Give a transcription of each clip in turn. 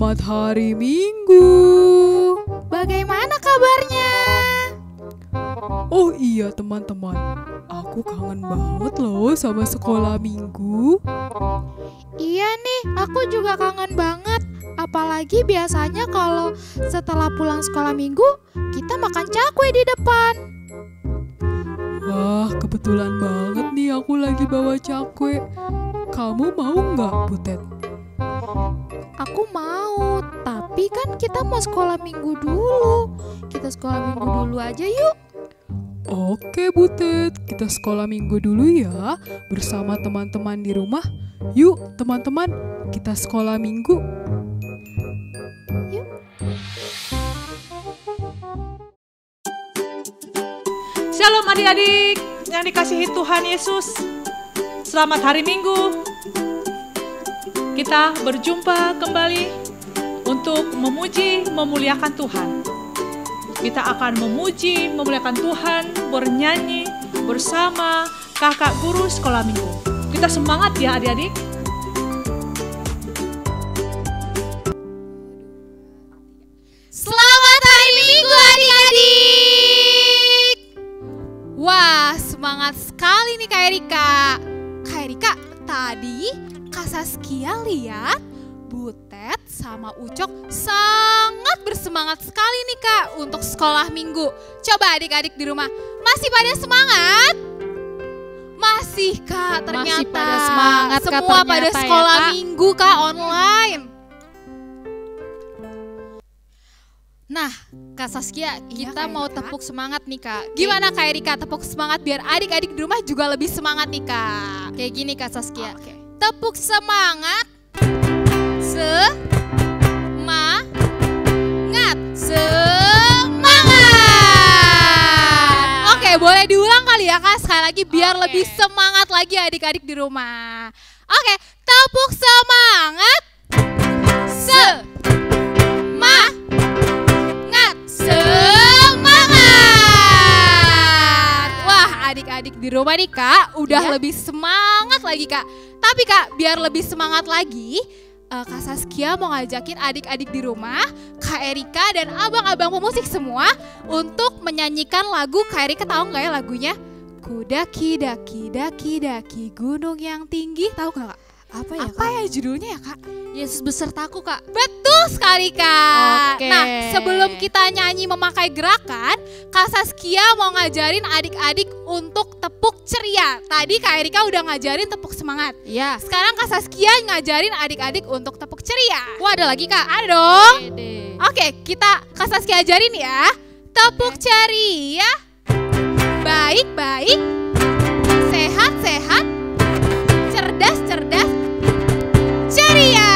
Selamat hari Minggu. Bagaimana kabarnya? Oh iya teman-teman, aku kangen banget loh sama sekolah minggu. Iya nih, aku juga kangen banget. Apalagi biasanya kalau setelah pulang sekolah minggu, kita makan cakwe di depan. Wah, kebetulan banget nih aku lagi bawa cakwe. Kamu mau nggak, Butet? Aku mau, tapi kan kita mau sekolah minggu dulu. Kita sekolah minggu dulu aja yuk. Oke Butet, kita sekolah minggu dulu ya bersama teman-teman di rumah. Yuk teman-teman, kita sekolah minggu. Yuk. Shalom adik-adik yang dikasihi Tuhan Yesus. Selamat hari Minggu. Kita berjumpa kembali untuk memuji, memuliakan Tuhan. Kita akan memuji, memuliakan Tuhan, bernyanyi bersama kakak guru sekolah minggu. Kita semangat ya adik-adik. Selamat hari Minggu adik-adik. Wah, semangat sekali nih Kak Erika. Kak Erika, tadi Kak Saskia lihat Butet sama Ucok sangat bersemangat sekali nih Kak untuk sekolah minggu. Coba adik-adik di rumah, masih pada semangat? Masih Kak, ternyata masih pada semangat, Kak, semua pada ternyata sekolah ya, Kak. minggu Kak online. Nah, Kak Saskia, kita Kak mau Erika. tepuk semangat nih Kak. Gimana Kak Erika tepuk semangat biar adik-adik di rumah juga lebih semangat nih Kak? Kayak gini Kak Saskia. Tepuk semangat. Semangat. Oke, boleh diulang kali ya Kak sekali lagi biar lebih semangat lagi adik-adik di rumah. Oke, tepuk semangat. Semangat. Wah, adik-adik di rumah nih Kak udah lebih semangat lagi Kak. Tapi Kak, biar lebih semangat lagi, Kak Saskia mau ngajakin adik-adik di rumah, Kak Erika dan abang-abang pemusik semua untuk menyanyikan lagu. Kak Erika tahu nggak ya lagunya? Kudaki daki daki daki gunung yang tinggi. Tahu nggak Kak? Apa ya, Apa ya judulnya ya Kak? Yesus besertaku, Kak. Betul sekali Kak. Oke. Nah, sebelum kita nyanyi memakai gerakan, Kak Saskia mau ngajarin adik-adik untuk tepuk ceria. Tadi Kak Erika udah ngajarin tepuk semangat. Iya. Sekarang Kak Saskia ngajarin adik-adik untuk tepuk ceria. Wah, ada lagi Kak? Ada dong. Pede. Oke, kita Kak Saskia ajarin ya. Tepuk ceria. Baik-baik. Sehat-sehat. Cerdas-cerdas. Ceria.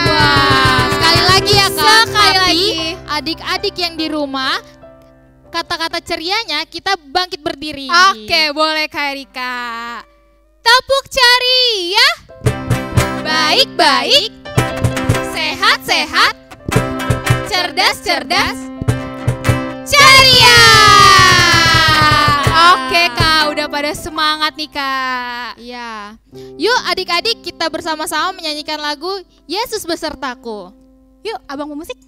Wah, sekali lagi ya, Kak. Sekali Tapi, lagi. adik-adik yang di rumah, kata-kata cerianya kita bangkit berdiri. Oke, boleh Kak Erika. Tepuk ceria. Baik-baik. Sehat-sehat. Cerdas-cerdas. Ceria. Oke Kak, udah pada semangat nih Kak. Iya. Yuk adik-adik kita bersama-sama menyanyikan lagu Yesus besertaku. Yuk, abang pemusik.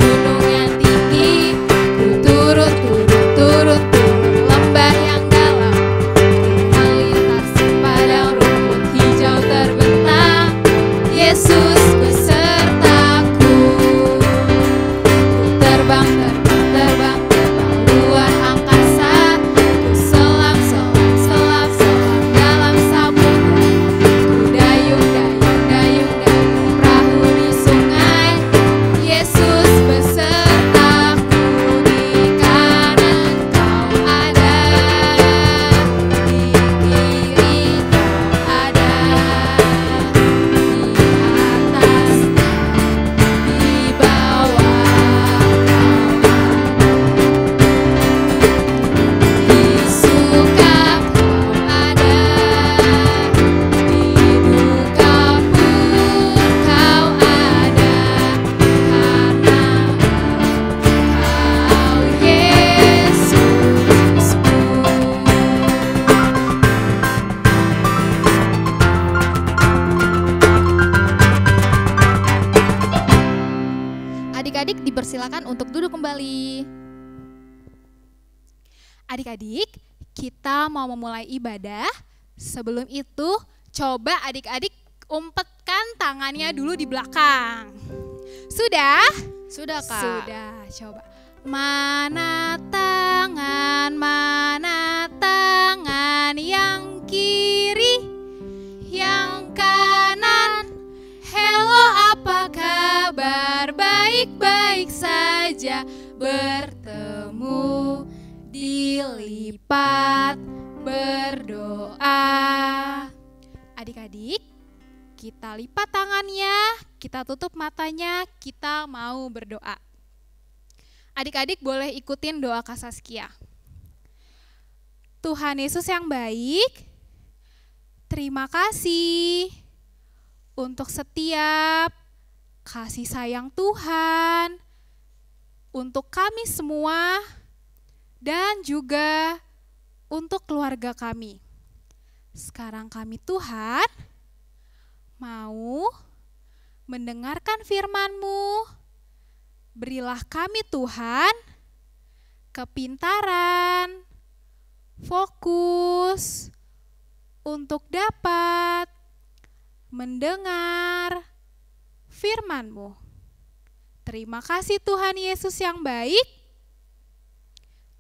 Gunung yang tinggi, ku turun lembah yang dalam. dipersilakan untuk duduk kembali. Adik-adik, kita mau memulai ibadah. Sebelum itu, coba adik-adik umpetkan tangannya dulu di belakang. Sudah? Sudah, Kak. Sudah, coba. Mana tangan yang kiri, yang kanan. Hello, apa kabar? Baik-baik saja. Bertemu, dilipat, berdoa. Adik-adik, kita lipat tangannya, kita tutup matanya, kita mau berdoa. Adik-adik boleh ikutin doa Kak Saskia. Tuhan Yesus yang baik, terima kasih untuk setiap kasih sayang Tuhan untuk kami semua dan juga untuk keluarga kami. Sekarang kami Tuhan mau mendengarkan firman-Mu. Berilah kami Tuhan kepintaran, fokus untuk dapat mendengar firman-Mu. Terima kasih Tuhan Yesus yang baik.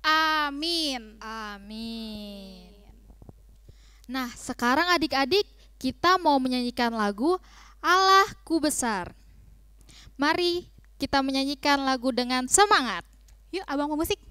Amin. Amin. Nah, sekarang adik-adik kita mau menyanyikan lagu Allahku Besar. Mari kita menyanyikan lagu dengan semangat. Yuk, abang pemusik.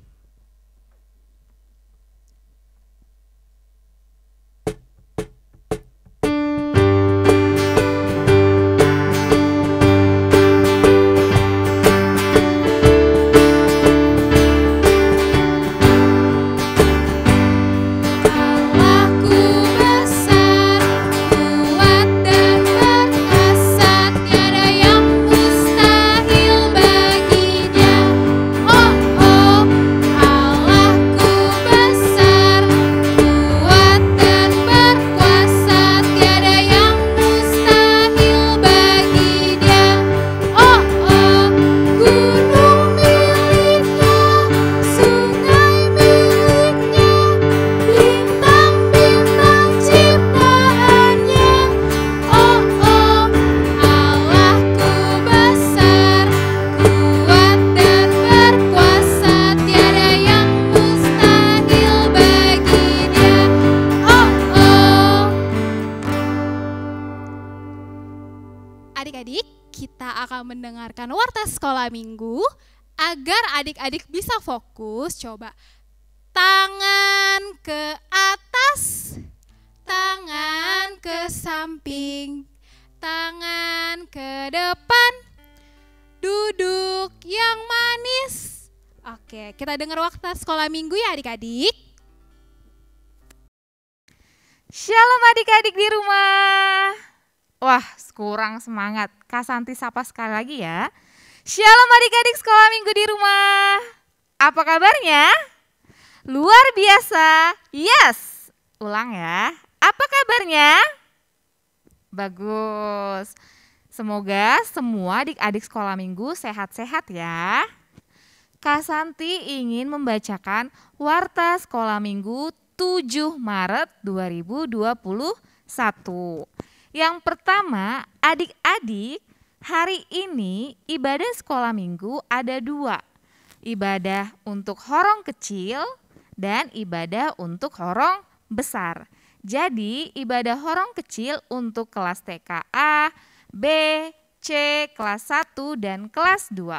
Adik-adik, kita akan mendengarkan warta sekolah minggu. Agar adik-adik bisa fokus, coba tangan ke atas, tangan ke samping, tangan ke depan, duduk yang manis. Oke, kita dengar warta sekolah minggu ya adik-adik. Shalom adik-adik di rumah. Wah, kurang semangat. Kak Santi sapa sekali lagi ya. Shalom adik-adik sekolah minggu di rumah. Apa kabarnya? Luar biasa. Yes. Ulang ya. Apa kabarnya? Bagus. Semoga semua adik-adik sekolah minggu sehat-sehat ya. Kak Santi ingin membacakan warta sekolah minggu 7 Maret 2021. Yang pertama, adik-adik, hari ini ibadah sekolah minggu ada 2. Ibadah untuk horong kecil dan ibadah untuk horong besar. Jadi ibadah horong kecil untuk kelas TKA, B, C, kelas 1 dan kelas 2.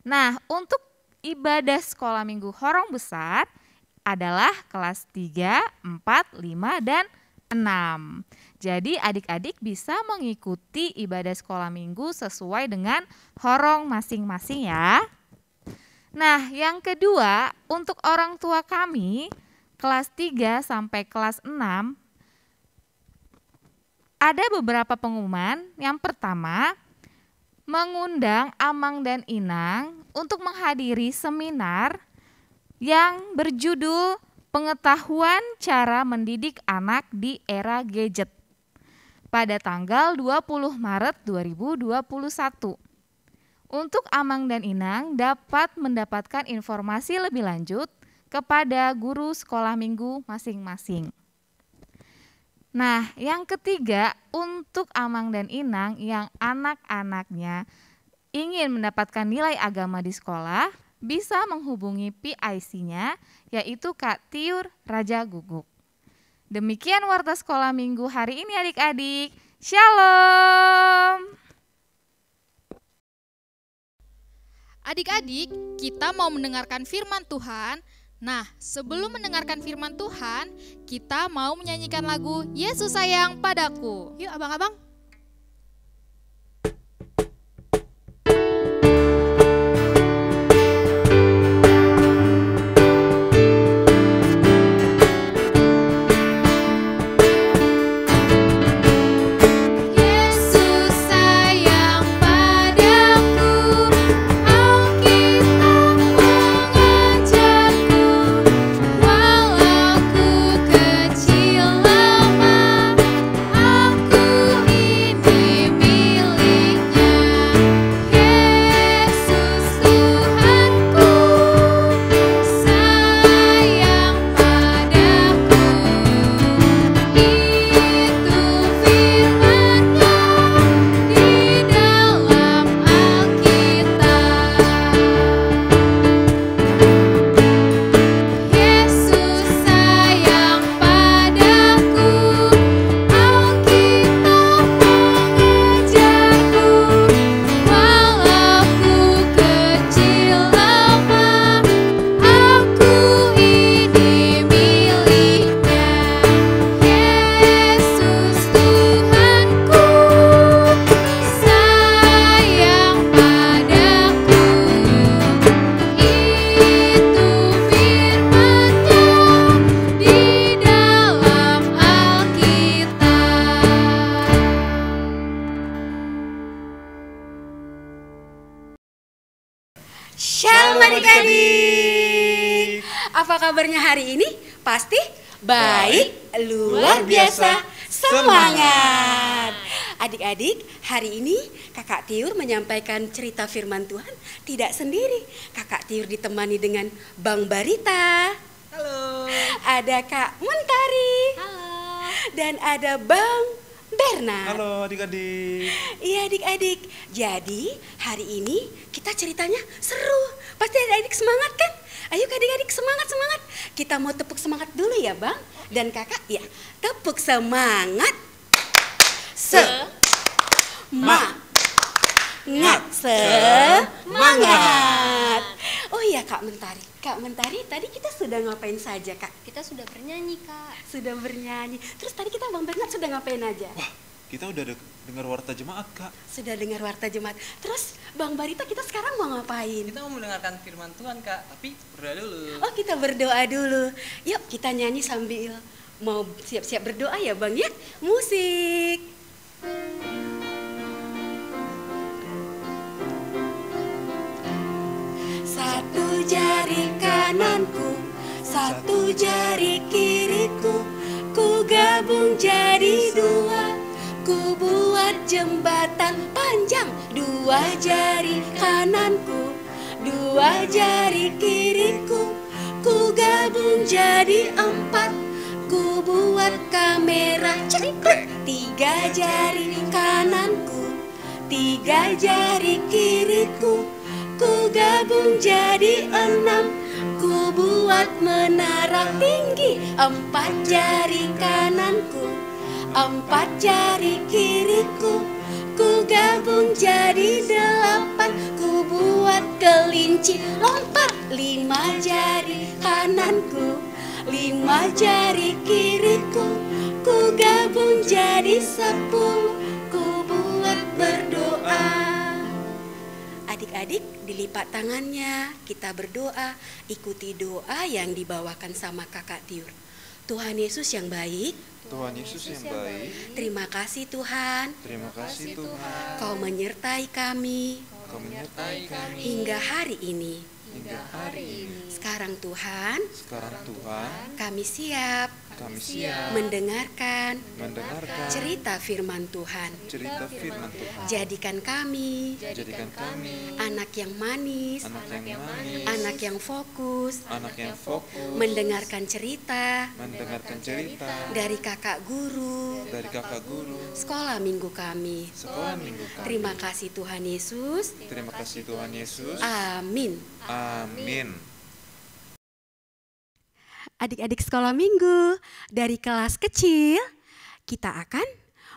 Nah, untuk ibadah sekolah minggu horong besar adalah kelas 3, 4, 5, dan 6. Jadi adik-adik bisa mengikuti ibadah sekolah minggu sesuai dengan horong masing-masing ya. Nah, yang kedua, untuk orang tua kami kelas 3 sampai kelas 6 ada beberapa pengumuman. Yang pertama, mengundang Amang dan Inang untuk menghadiri seminar yang berjudul Pengetahuan Cara Mendidik Anak di Era Gadget pada tanggal 20 Maret 2021. Untuk Amang dan Inang dapat mendapatkan informasi lebih lanjut kepada guru sekolah minggu masing-masing. Nah, yang ketiga, untuk Amang dan Inang yang anak-anaknya ingin mendapatkan nilai agama di sekolah, bisa menghubungi PIC-nya, yaitu Kak Tiur Raja Guguk. Demikian Warta Sekolah Minggu hari ini adik-adik. Shalom! Adik-adik, kita mau mendengarkan firman Tuhan. Nah, sebelum mendengarkan firman Tuhan, kita mau menyanyikan lagu Yesus Sayang Padaku. Yuk abang-abang. Shalom adik-adik. Apa kabarnya hari ini? Pasti baik, luar biasa, semangat. Adik-adik, hari ini Kakak Tiur menyampaikan cerita firman Tuhan tidak sendiri. Kakak Tiur ditemani dengan Bang Barita. Halo. Ada Kak Mentari. Halo. Dan ada Bang Bernard. Halo adik-adik. Iya adik-adik, jadi hari ini kita ceritanya seru. Pasti adik-adik semangat kan? Ayo adik-adik semangat-semangat. Kita mau tepuk semangat dulu ya Bang. Dan kakak ya, tepuk semangat. Semangat. Oh iya Kak Mentari. Kak Mentari, tadi kita sudah ngapain saja Kak? Kita sudah bernyanyi, Kak. Sudah bernyanyi. Terus tadi kita Bang Bernard sudah ngapain aja? Wah, kita udah dengar warta jemaat, Kak. Sudah dengar warta jemaat. Terus Bang Barita kita sekarang mau ngapain? Kita mau mendengarkan firman Tuhan, Kak, tapi berdoa dulu. Oh, kita berdoa dulu. Yuk, kita nyanyi sambil mau siap-siap berdoa ya, Bang ya. Musik. Satu jari kananku, satu jari kiriku, ku gabung jadi dua. Ku buat jembatan panjang, dua jari kananku, dua jari kiriku, ku gabung jadi empat. Ku buat kamera cekrek, tiga jari kananku, tiga jari kiriku, ku gabung jadi enam. Ku buat menara tinggi, empat jari kananku, empat jari kiriku, ku gabung jadi delapan. Ku buat kelinci lompat, lima jari kananku, lima jari kiriku, ku gabung jadi 10. Ku buat berdoa. Adik-adik dilipat tangannya, kita berdoa, ikuti doa yang dibawakan sama Kakak Tiur. Tuhan Yesus yang baik, Tuhan Yesus yang baik, terima kasih Tuhan, terima kasih Tuhan, Kau menyertai kami Kau menyertai kami hingga hari ini. hingga hari ini. Sekarang Tuhan, Sekarang Tuhan, kami siap Kami siap mendengarkan mendengarkan cerita firman Tuhan. cerita firman Tuhan. Jadikan kami Jadikan kami anak yang manis, anak yang manis, anak yang fokus, anak yang fokus, mendengarkan cerita mendengarkan cerita dari kakak guru dari kakak guru sekolah minggu kami. sekolah minggu kami. Terima kasih Tuhan Yesus. Terima kasih Tuhan Yesus. Amin. Amin. Adik-adik sekolah minggu, dari kelas kecil kita akan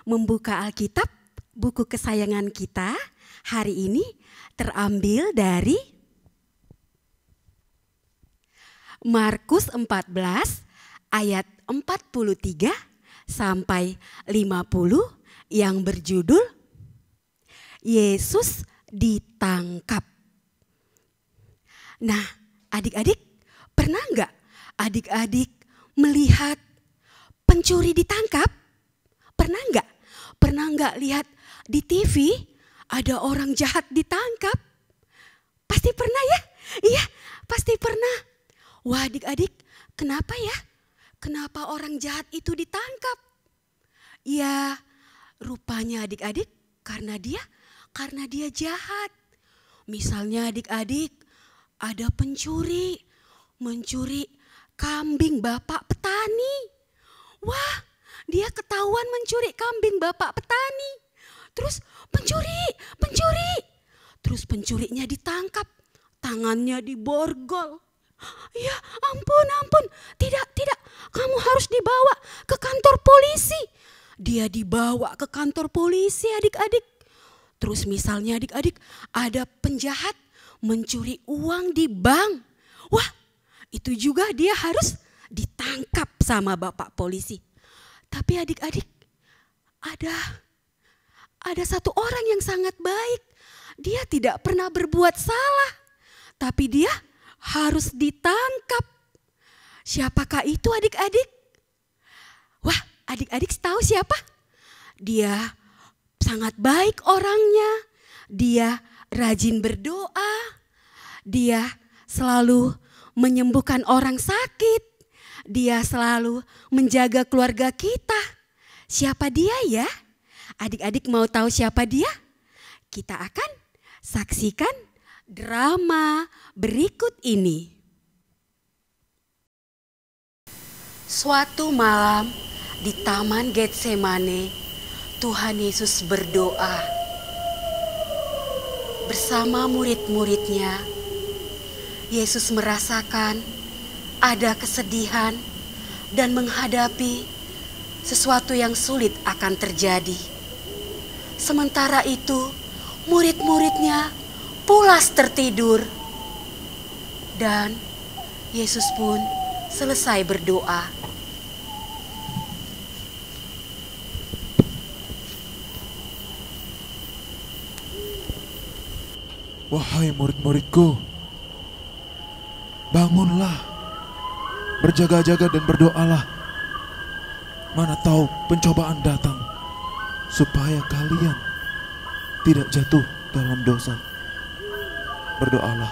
membuka Alkitab, buku kesayangan kita. Hari ini terambil dari Markus 14 ayat 43 sampai 50 yang berjudul Yesus ditangkap. Nah, adik-adik pernah nggak adik-adik melihat pencuri ditangkap? Pernah nggak? Pernah nggak lihat di TV ada orang jahat ditangkap? Pasti pernah ya? Iya, pasti pernah. Wah adik-adik, kenapa ya? Kenapa orang jahat itu ditangkap? Ya, rupanya adik-adik karena dia jahat. Misalnya adik-adik ada pencuri, mencuri kambing bapak petani. Wah, dia ketahuan mencuri kambing bapak petani. Terus pencuri. Terus pencurinya ditangkap, tangannya diborgol. Ya ampun, tidak, kamu harus dibawa ke kantor polisi. Dia dibawa ke kantor polisi adik-adik. Terus misalnya adik-adik ada penjahat mencuri uang di bank. Wah, itu juga dia harus ditangkap sama bapak polisi. Tapi adik-adik ada satu orang yang sangat baik. Dia tidak pernah berbuat salah, tapi dia harus ditangkap. Siapakah itu adik-adik? Wah, adik-adik tahu siapa? Dia sangat baik orangnya. Dia rajin berdoa. Dia selalu menyembuhkan orang sakit. Dia selalu menjaga keluarga kita. Siapa dia ya? Adik-adik mau tahu siapa dia? Kita akan saksikan drama berikut ini. Suatu malam di Taman Getsemane, Tuhan Yesus berdoa bersama murid-muridnya. Yesus merasakan ada kesedihan dan menghadapi sesuatu yang sulit akan terjadi. Sementara itu, murid-muridnya pulas tertidur. Dan Yesus pun selesai berdoa. Wahai murid-muridku, bangunlah, berjaga-jaga dan berdoalah. Mana tahu pencobaan datang, supaya kalian tidak jatuh dalam dosa. Berdoalah.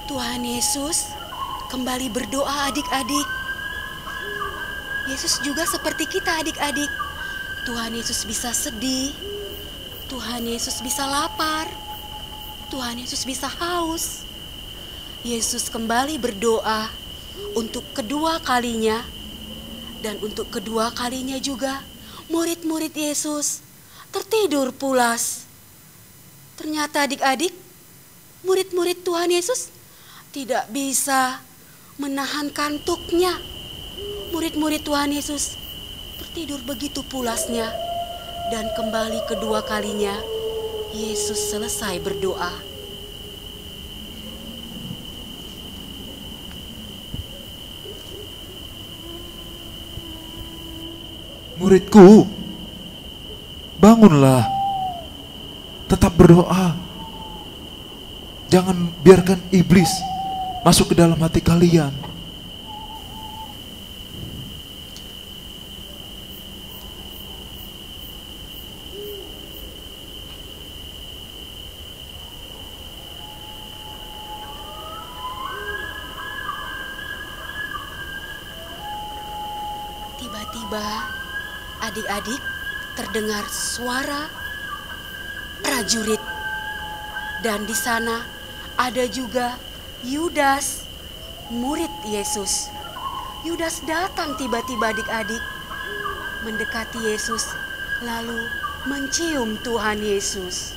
Tuhan Yesus kembali berdoa adik-adik. Yesus juga seperti kita adik-adik. Tuhan Yesus bisa sedih. Tuhan Yesus bisa lapar. Tuhan Yesus bisa haus. Yesus kembali berdoa untuk kedua kalinya. Dan untuk kedua kalinya juga murid-murid Yesus tertidur pulas. Ternyata adik-adik, murid-murid Tuhan Yesus tidak bisa menahan kantuknya. Murid-murid Tuhan Yesus tertidur begitu pulasnya. Dan kembali kedua kalinya Yesus selesai berdoa. Muridku, bangunlah, tetap berdoa. Jangan biarkan iblis masuk ke dalam hati kalian. tiba-tiba adik-adik terdengar suara prajurit. Dan di sana ada juga Yudas, murid Yesus. Yudas datang tiba-tiba adik-adik, mendekati Yesus, lalu mencium Tuhan Yesus.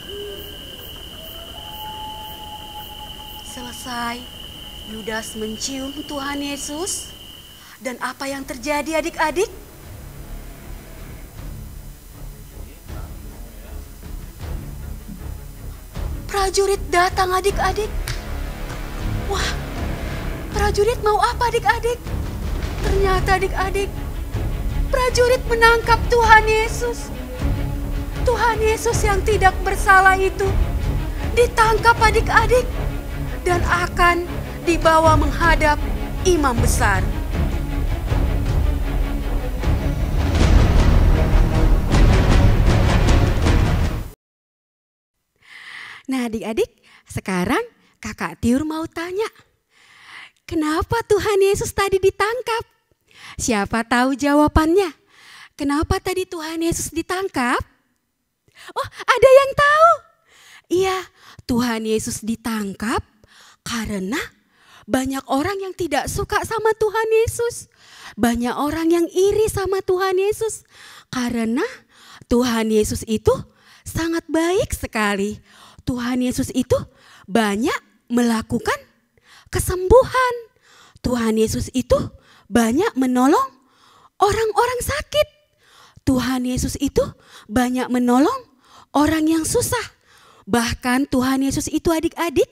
Selesai, Yudas mencium Tuhan Yesus. Dan apa yang terjadi adik-adik? Prajurit datang adik-adik. Wah, prajurit mau apa adik-adik? Ternyata adik-adik, prajurit menangkap Tuhan Yesus. Tuhan Yesus yang tidak bersalah itu ditangkap adik-adik dan akan dibawa menghadap imam besar. Nah adik-adik, sekarang Kakak Tiur mau tanya, kenapa Tuhan Yesus tadi ditangkap? Siapa tahu jawabannya? Kenapa tadi Tuhan Yesus ditangkap? Oh, ada yang tahu? Iya, Tuhan Yesus ditangkap karena banyak orang yang tidak suka sama Tuhan Yesus. Banyak orang yang iri sama Tuhan Yesus. Karena Tuhan Yesus itu sangat baik sekali. Tuhan Yesus itu banyak melakukan kesembuhan. Tuhan Yesus itu banyak menolong orang-orang sakit. Tuhan Yesus itu banyak menolong orang yang susah. Bahkan Tuhan Yesus itu adik-adik,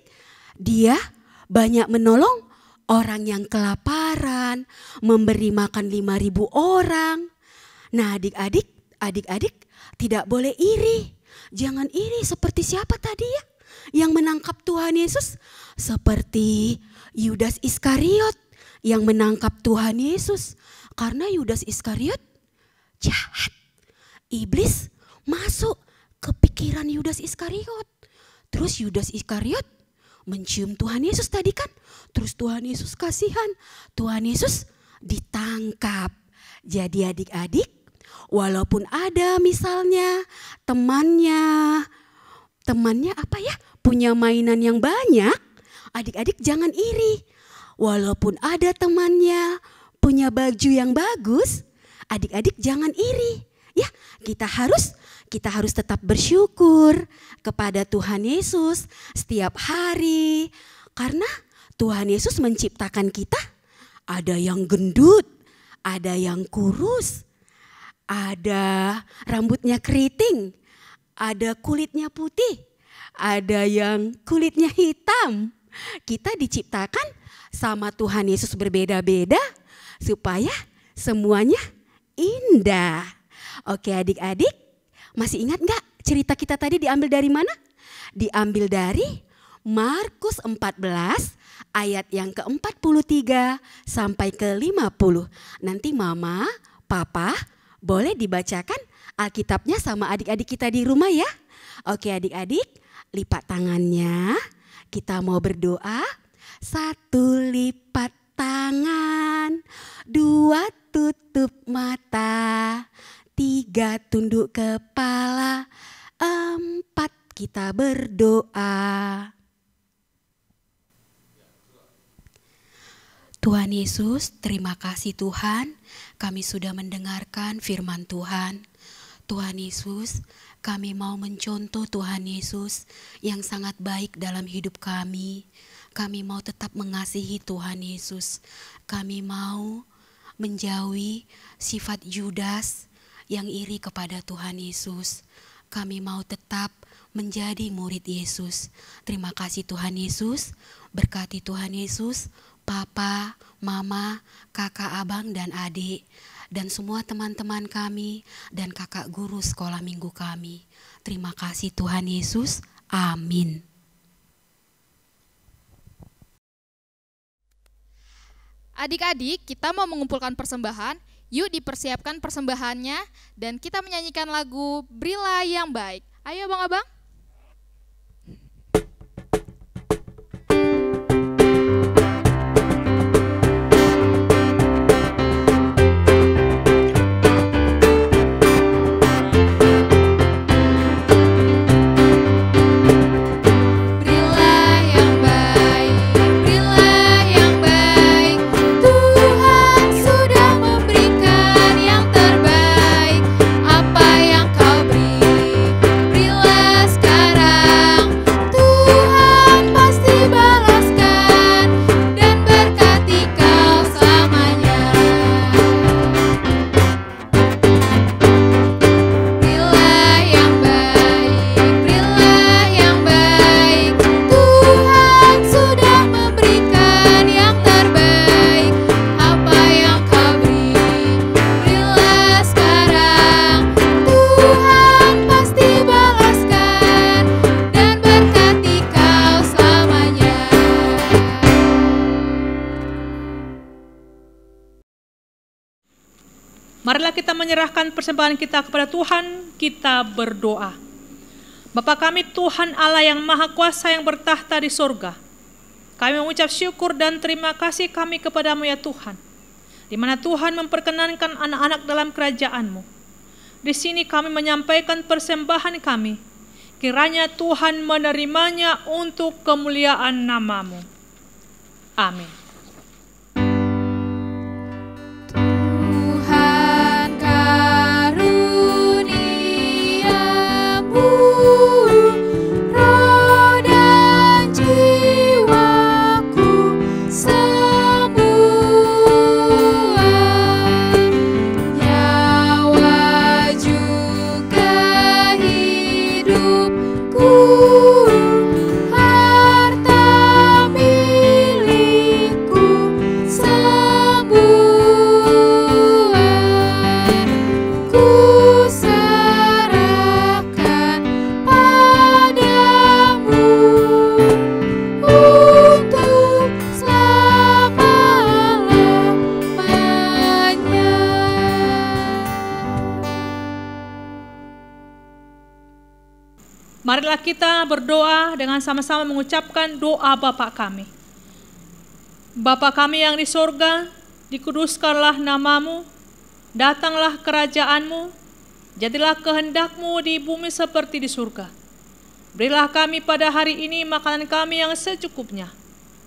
dia banyak menolong orang yang kelaparan, memberi makan 5.000 orang. Nah adik-adik tidak boleh iri. Jangan iri seperti siapa tadi ya yang menangkap Tuhan Yesus? Seperti Yudas Iskariot yang menangkap Tuhan Yesus. Karena Yudas Iskariot jahat. Iblis masuk ke pikiran Yudas Iskariot. Terus Yudas Iskariot mencium Tuhan Yesus tadi kan. Terus Tuhan Yesus kasihan. Tuhan Yesus ditangkap. Jadi adik-adik, walaupun ada misalnya temannya apa ya, punya mainan yang banyak, adik-adik jangan iri. Walaupun ada temannya punya baju yang bagus, adik-adik jangan iri. Ya, kita harus tetap bersyukur kepada Tuhan Yesus setiap hari. Karena Tuhan Yesus menciptakan kita, ada yang gendut, ada yang kurus, ada rambutnya keriting, ada kulitnya putih, ada yang kulitnya hitam. Kita diciptakan sama Tuhan Yesus berbeda-beda supaya semuanya indah. Oke adik-adik, masih ingat gak cerita kita tadi diambil dari mana? Diambil dari Markus 14 ayat yang ke-43 sampai ke-50. Nanti mama, papa boleh dibacakan Alkitabnya sama adik-adik kita di rumah ya. Oke adik-adik, lipat tangannya. Kita mau berdoa. 1 lipat tangan, 2 tutup mata, 3 tunduk kepala, 4 kita berdoa. Tuhan Yesus, terima kasih Tuhan, kami sudah mendengarkan firman Tuhan. Tuhan Yesus, kami mau mencontoh Tuhan Yesus yang sangat baik dalam hidup kami. Kami mau tetap mengasihi Tuhan Yesus. Kami mau menjauhi sifat Yudas yang iri kepada Tuhan Yesus. Kami mau tetap menjadi murid Yesus. Terima kasih Tuhan Yesus, berkati Tuhan Yesus, Papa, Mama, Kakak, Abang, dan Adik, dan semua teman-teman kami, dan kakak guru sekolah minggu kami. Terima kasih Tuhan Yesus, amin. Adik-adik, kita mau mengumpulkan persembahan. Yuk dipersiapkan persembahannya dan kita menyanyikan lagu Berilah yang Baik. Ayo abang-abang. kita menyerahkan persembahan kita kepada Tuhan, kita berdoa. Bapa kami Tuhan Allah yang Maha Kuasa yang bertahta di sorga, kami mengucap syukur dan terima kasih kami kepadamu ya Tuhan, di mana Tuhan memperkenankan anak-anak dalam kerajaan-Mu. Di sini kami menyampaikan persembahan kami, kiranya Tuhan menerimanya untuk kemuliaan nama-Mu. Amin. Tuhan karuniamu, roh dan jiwaku semua, nyawa juga hidupku, harta milikku semua, ku serahkan padamu untuk selama-lamanya. Marilah kita berdoa dengan sama-sama mengucapkan doa Bapa kami. Bapa kami yang di sorga, dikuduskanlah namamu, datanglah kerajaanmu, jadilah kehendakmu di bumi seperti di surga. Berilah kami pada hari ini makanan kami yang secukupnya,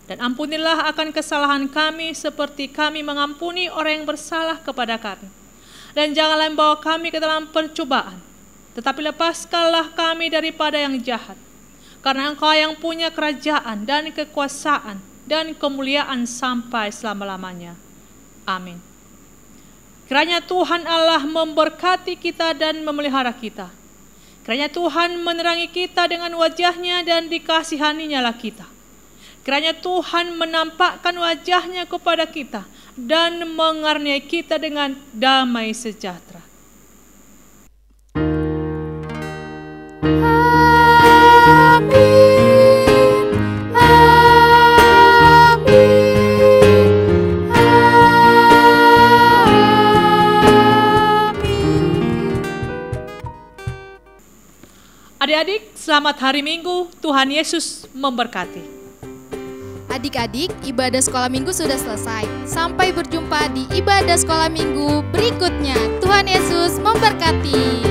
dan ampunilah akan kesalahan kami seperti kami mengampuni orang yang bersalah kepada kami. Dan janganlah membawa kami ke dalam pencobaan, tetapi lepaskanlah kami daripada yang jahat. Karena Engkau yang punya kerajaan dan kekuasaan dan kemuliaan sampai selama-lamanya. Amin. Kiranya Tuhan Allah memberkati kita dan memelihara kita. Kiranya Tuhan menerangi kita dengan wajah-Nya dan dikasihaninya lah kita. Kiranya Tuhan menampakkan wajah-Nya kepada kita dan mengaruniai kita dengan damai sejahtera. Amin, amin, amin. Adik-adik, selamat hari Minggu. Tuhan Yesus memberkati. Adik-adik, ibadah sekolah minggu sudah selesai. Sampai berjumpa di ibadah sekolah minggu berikutnya. Tuhan Yesus memberkati.